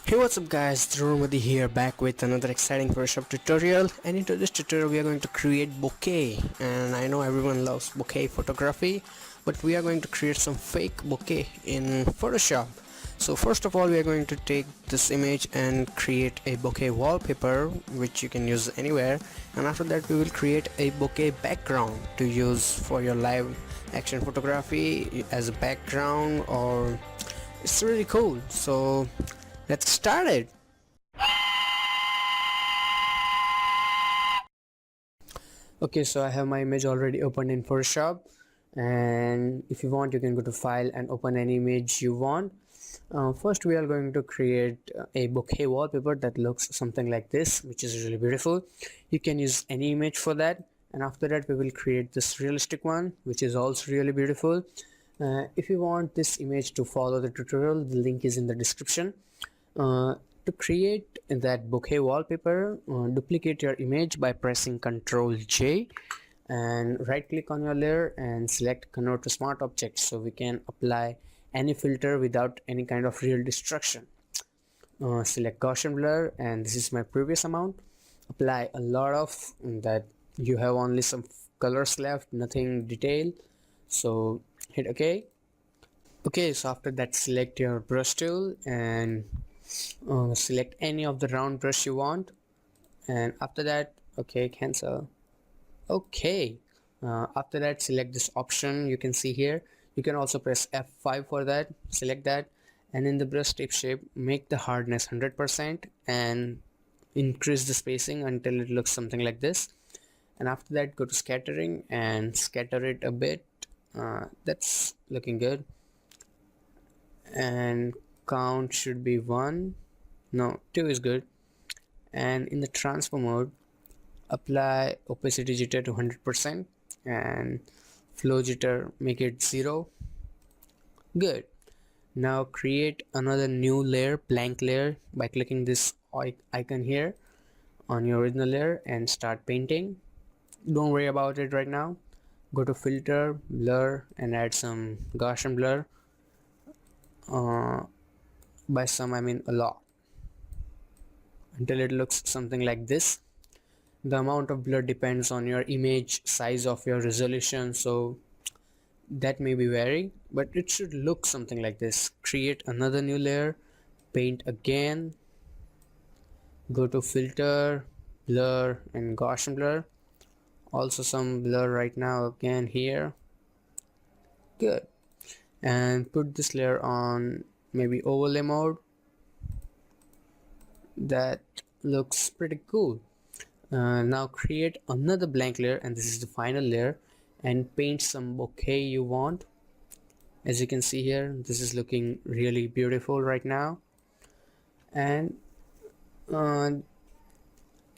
Hey, what's up guys, Dromadi here, back with another exciting Photoshop tutorial. And into this tutorial we are going to create bokeh. And I know everyone loves bokeh photography, but we are going to create some fake bokeh in Photoshop. So first of all, we are going to take this image and create a bokeh wallpaper, which you can use anywhere. And after that we will create a bokeh background to use for your live action photography as a background, or it's really cool. So let's start it. Okay, so I have my image already opened in Photoshop, and if you want you can go to file and open any image you want. First we are going to create a bokeh wallpaper that looks something like this, which is really beautiful. You can use any image for that, and after that we will create this realistic one, which is also really beautiful. If you want this image to follow the tutorial, the link is in the description. To create that bokeh wallpaper, duplicate your image by pressing Ctrl J and right click on your layer and select convert to smart object, so we can apply any filter without any kind of real destruction. Select Gaussian blur, and this is my previous amount. Apply a lot of that. You have only some colors left, nothing detail, so hit OK. Okay, so after that select your brush tool and select any of the round brush you want, and after that okay, cancel. Okay, after that select this option you can see here. You can also press F5 for that. Select that, and in the brush tip shape make the hardness 100% and increase the spacing until it looks something like this. And after that go to scattering and scatter it a bit. That's looking good, and count should be 1, no, 2 is good. And in the transfer mode apply opacity jitter to 100% and flow jitter make it 0. Good. Now create another new layer, blank layer, by clicking this icon here on your original layer and start painting. Don't worry about it right now. Go to filter, blur, and add some Gaussian blur. By some I mean a lot, until it looks something like this. The amount of blur depends on your image size of your resolution, so that may be vary, but it should look something like this. Create another new layer, paint again, go to filter, blur, and Gaussian blur. Also some blur right now again here. Good. And put this layer on maybe overlay mode. That looks pretty cool. Now create another blank layer, and this is the final layer, and paint some bokeh you want. As you can see here, this is looking really beautiful right now. And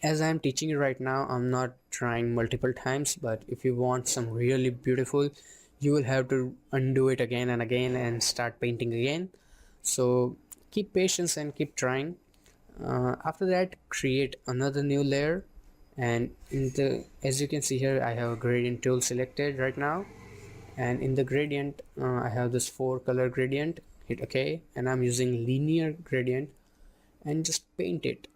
as I'm teaching you right now, I'm not trying multiple times, but if you want some really beautiful, you will have to undo it again and again and start painting again. So keep patience and keep trying. After that create another new layer, and in the, as you can see here, I have a gradient tool selected right now, and in the gradient I have this 4 color gradient. Hit OK, and I'm using linear gradient, and just paint it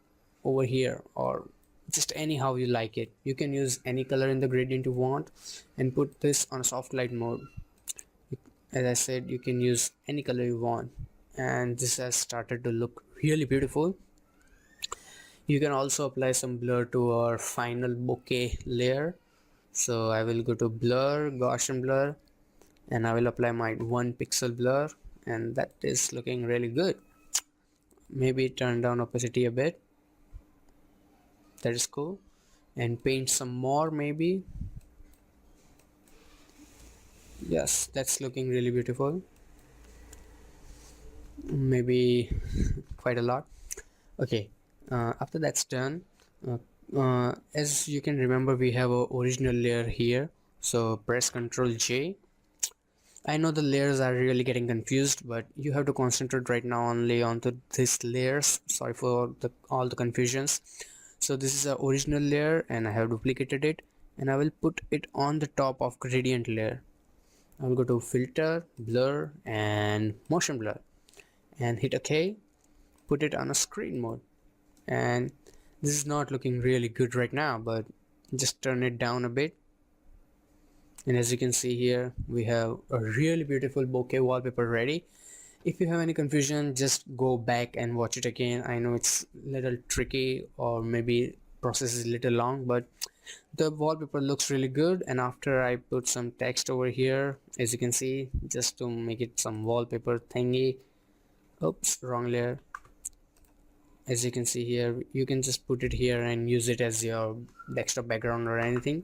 over here, or just anyhow you like it. You can use any color in the gradient you want, and put this on soft light mode. As I said, you can use any color you want, and this has started to look really beautiful. You can also apply some blur to our final bokeh layer. So I will go to blur, Gaussian blur, and I will apply my 1 pixel blur, and that is looking really good. Maybe turn down opacity a bit. That is cool. And paint some more maybe. Yes, that's looking really beautiful. Maybe quite a lot. Okay, after that's done, as you can remember, we have a original layer here, so press Ctrl J. I know the layers are really getting confused, but you have to concentrate right now only onto these layers. Sorry for all the confusions. So this is the original layer, and I have duplicated it, and I will put it on the top of gradient layer. I will go to filter, blur, and motion blur, and hit OK. put it on a screen mode. And this is not looking really good right now, but just turn it down a bit. And as you can see here, we have a really beautiful bokeh wallpaper ready. If you have any confusion, just go back and watch it again. I know it's a little tricky, or maybe process is a little long, but the wallpaper looks really good. And after I put some text over here, as you can see, just to make it some wallpaper thingy. Oops, wrong layer. As you can see here, you can just put it here and use it as your desktop background or anything.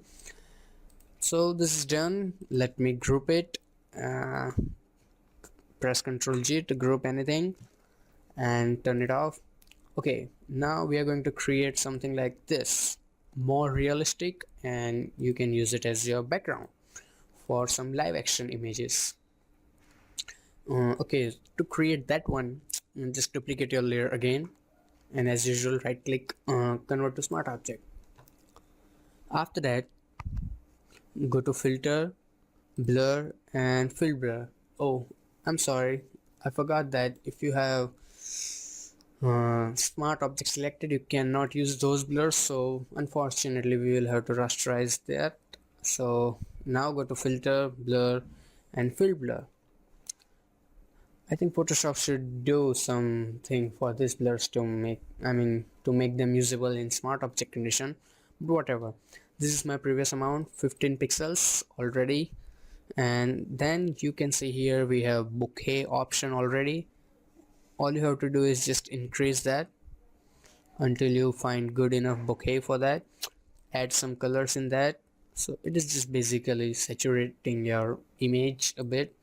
So this is done. Let me group it. Press Ctrl G to group anything and turn it off. Okay, now we are going to create something like this, more realistic, and you can use it as your background for some live action images. Okay, to create that one, just duplicate your layer again, and as usual, right click, convert to smart object. After that, go to filter, blur, and fill blur. Oh, I'm sorry, I forgot that if you have smart object selected, you cannot use those blurs, so unfortunately we will have to rasterize that. So now go to filter, blur, and fill blur. I think Photoshop should do something for these blurs to make them usable in smart object condition, but whatever. This is my previous amount, 15 pixels already. And then you can see here we have bokeh option already. All you have to do is just increase that until you find good enough bokeh for that. Add some colors in that. So it is just basically saturating your image a bit.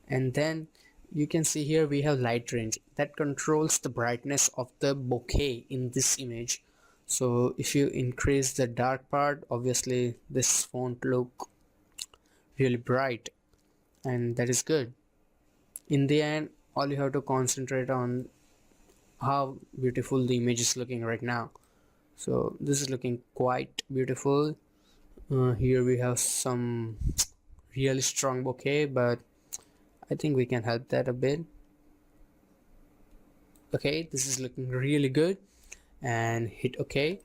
And then you can see here we have light range that controls the brightness of the bokeh in this image. So if you increase the dark part, obviously this won't look really bright, and that is good. In the end, all you have to concentrate on how beautiful the image is looking right now. So this is looking quite beautiful. Here we have some really strong bokeh, but I think we can help that a bit. Okay, this is looking really good, and hit OK.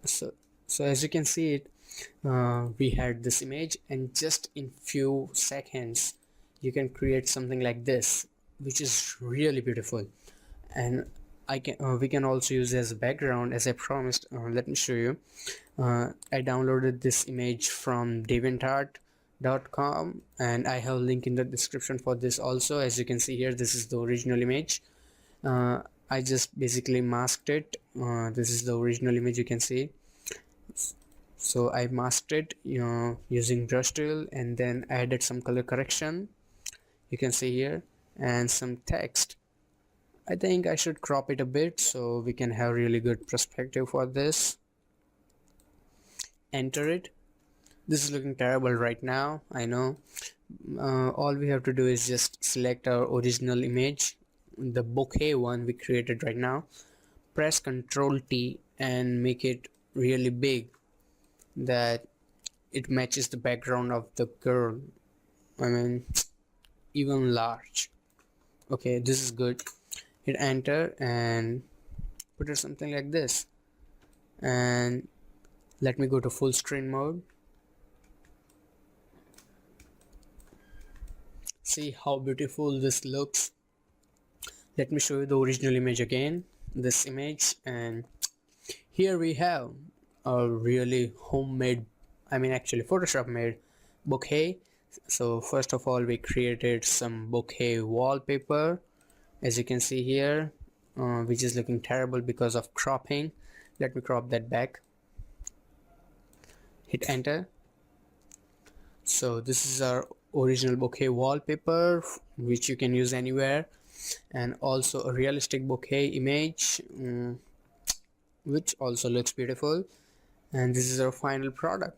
So as you can see it, we had this image, and just in few seconds you can create something like this, which is really beautiful. And we can also use as a background, as I promised. Let me show you. I downloaded this image from deviantart.com, and I have a link in the description for this also. As you can see here, this is the original image. I just basically masked it. This is the original image, you can see. So I masked it using brush tool, and then added some color correction, you can see here, and some text. I think I should crop it a bit so we can have really good perspective for this. Enter it. This is looking terrible right now, I know. All we have to do is just select our original image, the bokeh one we created right now. Press Ctrl T and make it really big, that it matches the background of the girl. Even large. Okay, this is good. Hit enter and put it something like this. And let me go to full screen mode. See how beautiful this looks. Let me show you the original image again, this image, and here we have a really homemade, actually Photoshop made bokeh. So first of all, we created some bokeh wallpaper, as you can see here, which is looking terrible because of cropping. Let me crop that back. Hit enter. So this is our original bokeh wallpaper, which you can use anywhere, and also a realistic bokeh image, which also looks beautiful. And this is our final product.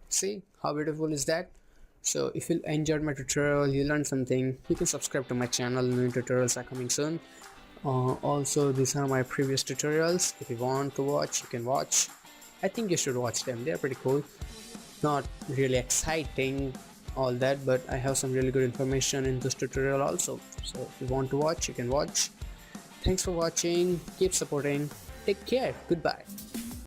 See how beautiful is that? So if you enjoyed my tutorial, you learned something, you can subscribe to my channel. New tutorials are coming soon. Also, these are my previous tutorials. If you want to watch, you can watch. I think you should watch them, they're pretty cool. Not really exciting, all that, but I have some really good information in this tutorial also. So if you want to watch, you can watch. Thanks for watching. Keep supporting. Take care. Goodbye.